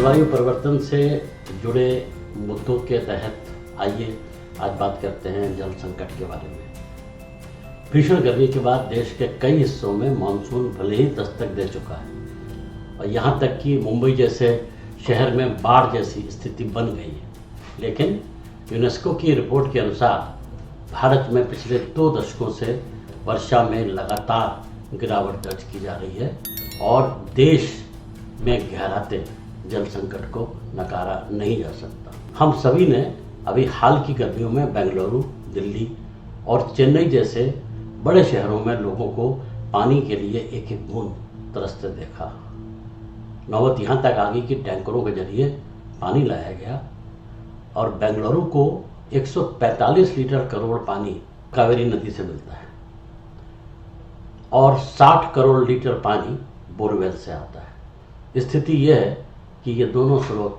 जलवायु परिवर्तन से जुड़े मुद्दों के तहत आइए आज बात करते हैं जल संकट के बारे में। भीषण गर्मी के बाद देश के कई हिस्सों में मानसून भले ही दस्तक दे चुका है और यहाँ तक कि मुंबई जैसे शहर में बाढ़ जैसी स्थिति बन गई है, लेकिन यूनेस्को की रिपोर्ट के अनुसार भारत में पिछले 2 दशकों से वर्षा में लगातार गिरावट दर्ज की जा रही है और देश में गहराते जल संकट को नकारा नहीं जा सकता। हम सभी ने अभी हाल की गर्मियों में बेंगलुरु, दिल्ली और चेन्नई जैसे बड़े शहरों में लोगों को पानी के लिए एक एक बूंद तरसते देखा। नौबत यहाँ तक आ गई कि टैंकरों के जरिए पानी लाया गया और बेंगलुरु को 145 लीटर करोड़ पानी कावेरी नदी से मिलता है और 60 करोड़ लीटर पानी बोरवेल से आता है। स्थिति यह है कि ये दोनों स्रोत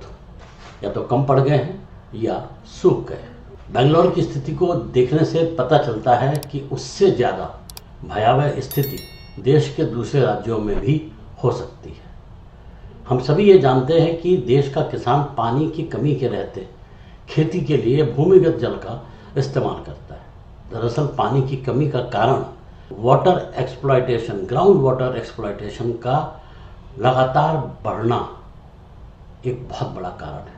या तो कम पड़ गए हैं या सूख गए। बेंगलुरु की स्थिति को देखने से पता चलता है कि उससे ज़्यादा भयावह स्थिति देश के दूसरे राज्यों में भी हो सकती है। हम सभी ये जानते हैं कि देश का किसान पानी की कमी के रहते खेती के लिए भूमिगत जल का इस्तेमाल करता है। दरअसल पानी की कमी का कारण water exploitation, ground water exploitation का लगातार बढ़ना एक बहुत बड़ा कारण है।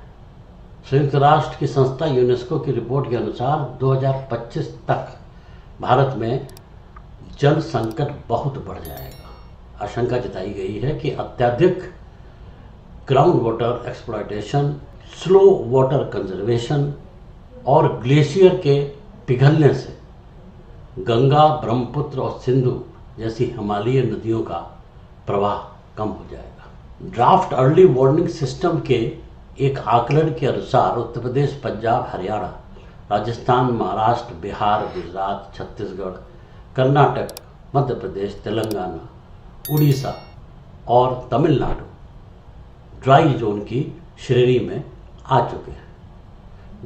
संयुक्त राष्ट्र की संस्था यूनेस्को की रिपोर्ट के अनुसार 2025 तक भारत में जल संकट बहुत बढ़ जाएगा। आशंका जताई गई है कि अत्यधिक ground water exploitation, slow water conservation और ग्लेशियर के पिघलने से गंगा, ब्रह्मपुत्र और सिंधु जैसी हिमालयी नदियों का प्रवाह कम हो जाएगा। ड्राफ्ट अर्ली वार्निंग सिस्टम के एक आकलन के अनुसार उत्तर प्रदेश, पंजाब, हरियाणा, राजस्थान, महाराष्ट्र, बिहार, गुजरात, छत्तीसगढ़, कर्नाटक, मध्य प्रदेश, तेलंगाना, उड़ीसा और तमिलनाडु ड्राई जोन की श्रेणी में आ चुके हैं।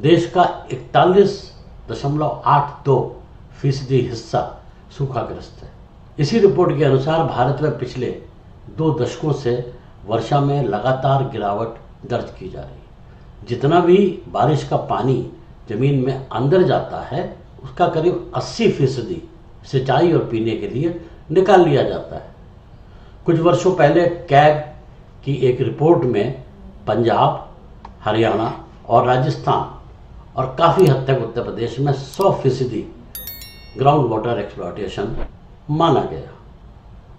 देश का 41.82% हिस्सा सूखाग्रस्त है। इसी रिपोर्ट के अनुसार भारत में पिछले 2 दशकों से वर्षा में लगातार गिरावट दर्ज की जा रही है। जितना भी बारिश का पानी जमीन में अंदर जाता है उसका करीब 80% सिंचाई और पीने के लिए निकाल लिया जाता है। कुछ वर्षों पहले कैग की एक रिपोर्ट में पंजाब, हरियाणा और राजस्थान और काफ़ी हद तक उत्तर प्रदेश में 100% ग्राउंड वाटर एक्सप्लॉयटेशन माना गया।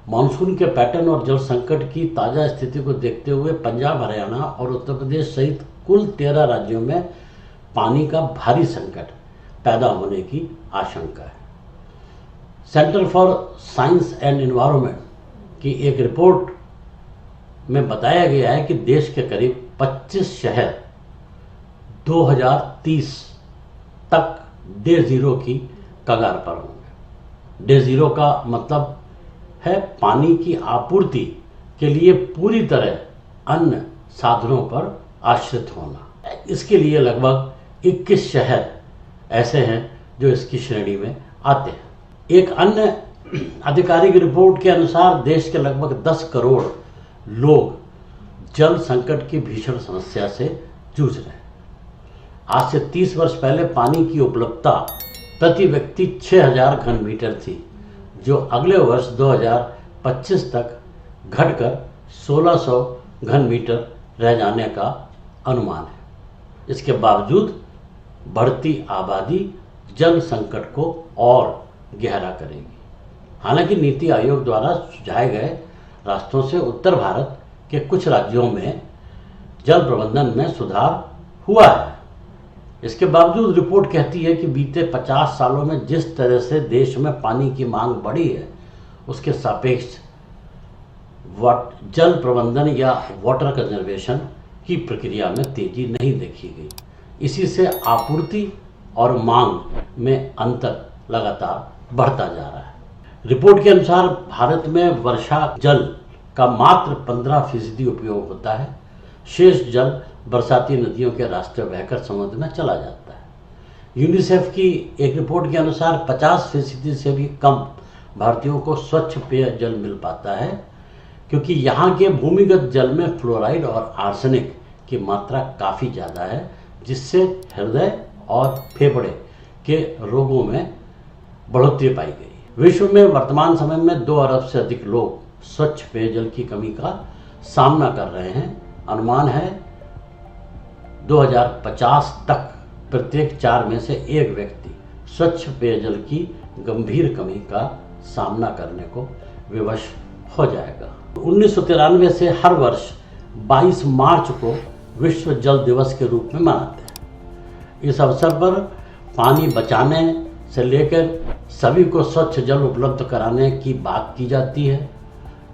मानसून के पैटर्न और जल संकट की ताज़ा स्थिति को देखते हुए पंजाब, हरियाणा और उत्तर प्रदेश सहित कुल 13 राज्यों में पानी का भारी संकट पैदा होने की आशंका है। Centre for science and environment की एक रिपोर्ट में बताया गया है कि देश के करीब 25 शहर 2030 तक डे ज़ीरो की कगार पर होंगे। डे ज़ीरो का मतलब है पानी की आपूर्ति के लिए पूरी तरह अन्य साधनों पर आश्रित होना। इसके लिए लगभग 21 शहर ऐसे हैं जो इसकी श्रेणी में आते हैं। एक अन्य आधिकारिक रिपोर्ट के अनुसार देश के लगभग 10 करोड़ लोग जल संकट की भीषण समस्या से जूझ रहे हैं। आज से 30 वर्ष पहले पानी की उपलब्धता प्रति व्यक्ति 6000 घन मीटर थी, जो अगले वर्ष 2025 तक घटकर 1600 घन मीटर रह जाने का अनुमान है। इसके बावजूद बढ़ती आबादी जल संकट को और गहरा करेगी। हालांकि नीति आयोग द्वारा सुझाए गए रास्तों से उत्तर भारत के कुछ राज्यों में जल प्रबंधन में सुधार हुआ है। इसके बावजूद रिपोर्ट कहती है कि बीते 50 सालों में जिस तरह से देश में पानी की मांग बढ़ी है उसके सापेक्ष जल प्रबंधन या वाटर कंजर्वेशन की प्रक्रिया में तेजी नहीं देखी गई। इसी से आपूर्ति और मांग में अंतर लगातार बढ़ता जा रहा है। रिपोर्ट के अनुसार भारत में वर्षा जल का मात्र 15% उपयोग होता है। शेष जल बरसाती नदियों के रास्ते बहकर समुद्र में चला जाता है। यूनिसेफ की एक रिपोर्ट के अनुसार 50% से भी कम भारतीयों को स्वच्छ पेय जल मिल पाता है, क्योंकि यहाँ के भूमिगत जल में फ्लोराइड और आर्सेनिक की मात्रा काफ़ी ज़्यादा है, जिससे हृदय और फेफड़े के रोगों में बढ़ोतरी पाई गई। विश्व में वर्तमान समय में 2 अरब से अधिक लोग स्वच्छ पेयजल की कमी का सामना कर रहे हैं। अनुमान है 2050 तक प्रत्येक 4 में से 1 व्यक्ति स्वच्छ पेयजल की गंभीर कमी का सामना करने को विवश हो जाएगा। 1993 से हर वर्ष 22 मार्च को विश्व जल दिवस के रूप में मनाते हैं। इस अवसर पर पानी बचाने से लेकर सभी को स्वच्छ जल उपलब्ध कराने की बात की जाती है।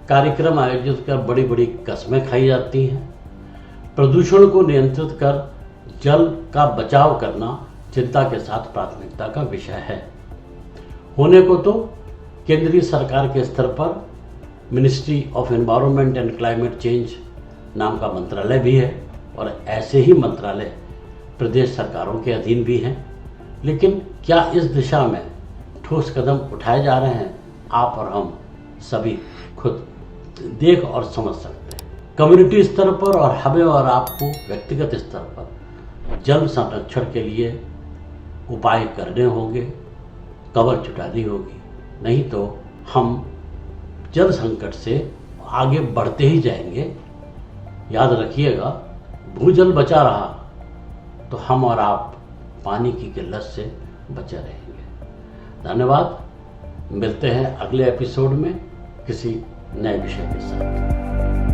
कार्यक्रम आयोजित कर बड़ी बड़ी कस्में खाई जाती हैं। प्रदूषण को नियंत्रित कर जल का बचाव करना चिंता के साथ प्राथमिकता का विषय है। होने को तो केंद्रीय सरकार के स्तर पर ministry of environment and climate change नाम का मंत्रालय भी है और ऐसे ही मंत्रालय प्रदेश सरकारों के अधीन भी हैं। लेकिन क्या इस दिशा में ठोस कदम उठाए जा रहे हैं? आप और हम सभी खुद देख और समझ सकते हैं। कम्युनिटी स्तर पर और हमें और आपको व्यक्तिगत स्तर पर जल संरक्षण के लिए उपाय करने होंगे, कवर जुटानी होगी, नहीं तो हम जल संकट से आगे बढ़ते ही जाएंगे। याद रखिएगा, भूजल बचा रहा तो हम और आप पानी की किल्लत से बचे रहेंगे। धन्यवाद। मिलते हैं अगले एपिसोड में किसी नए विषय के साथ।